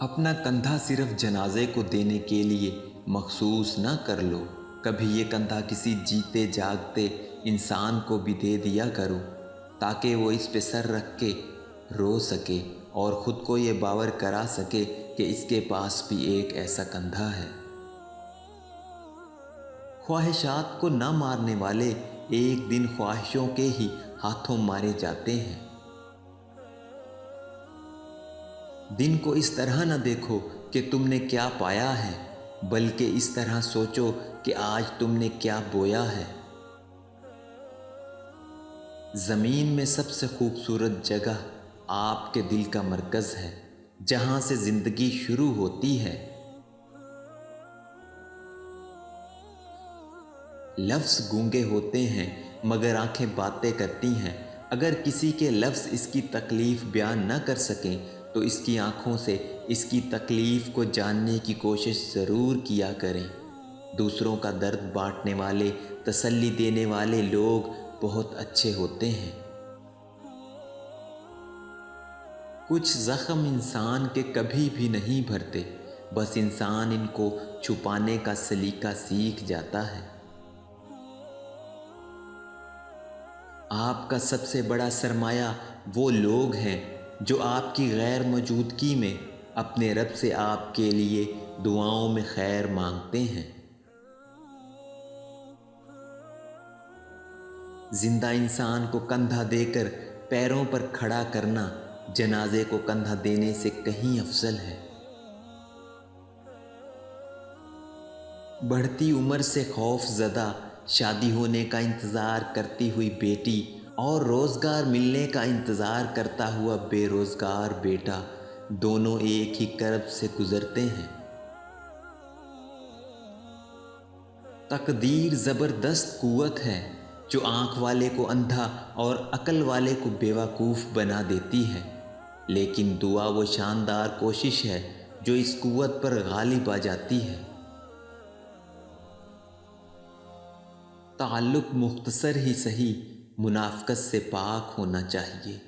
اپنا کندھا صرف جنازے کو دینے کے لیے مخصوص نہ کر لو، کبھی یہ کندھا کسی جیتے جاگتے انسان کو بھی دے دیا کرو تاکہ وہ اس پہ سر رکھ کے رو سکے اور خود کو یہ باور کرا سکے کہ اس کے پاس بھی ایک ایسا کندھا ہے۔ خواہشات کو نہ مارنے والے ایک دن خواہشوں کے ہی ہاتھوں مارے جاتے ہیں۔ دن کو اس طرح نہ دیکھو کہ تم نے کیا پایا ہے، بلکہ اس طرح سوچو کہ آج تم نے کیا بویا ہے۔ زمین میں سب سے خوبصورت جگہ آپ کے دل کا مرکز ہے، جہاں سے زندگی شروع ہوتی ہے۔ لفظ گونگے ہوتے ہیں مگر آنکھیں باتیں کرتی ہیں۔ اگر کسی کے لفظ اس کی تکلیف بیان نہ کر سکیں تو اس کی آنکھوں سے اس کی تکلیف کو جاننے کی کوشش ضرور کیا کریں۔ دوسروں کا درد بانٹنے والے، تسلی دینے والے لوگ بہت اچھے ہوتے ہیں۔ کچھ زخم انسان کے کبھی بھی نہیں بھرتے، بس انسان ان کو چھپانے کا سلیقہ سیکھ جاتا ہے۔ آپ کا سب سے بڑا سرمایہ وہ لوگ ہیں جو آپ کی غیر موجودگی میں اپنے رب سے آپ کے لیے دعاؤں میں خیر مانگتے ہیں۔ زندہ انسان کو کندھا دے کر پیروں پر کھڑا کرنا جنازے کو کندھا دینے سے کہیں افضل ہے۔ بڑھتی عمر سے خوف زدہ، شادی ہونے کا انتظار کرتی ہوئی بیٹی اور روزگار ملنے کا انتظار کرتا ہوا بے روزگار بیٹا، دونوں ایک ہی کرب سے گزرتے ہیں۔ تقدیر زبردست قوت ہے جو آنکھ والے کو اندھا اور عقل والے کو بیوقوف بنا دیتی ہے، لیکن دعا وہ شاندار کوشش ہے جو اس قوت پر غالب آ جاتی ہے۔ تعلق مختصر ہی سہی منافقت سے پاک ہونا چاہیے۔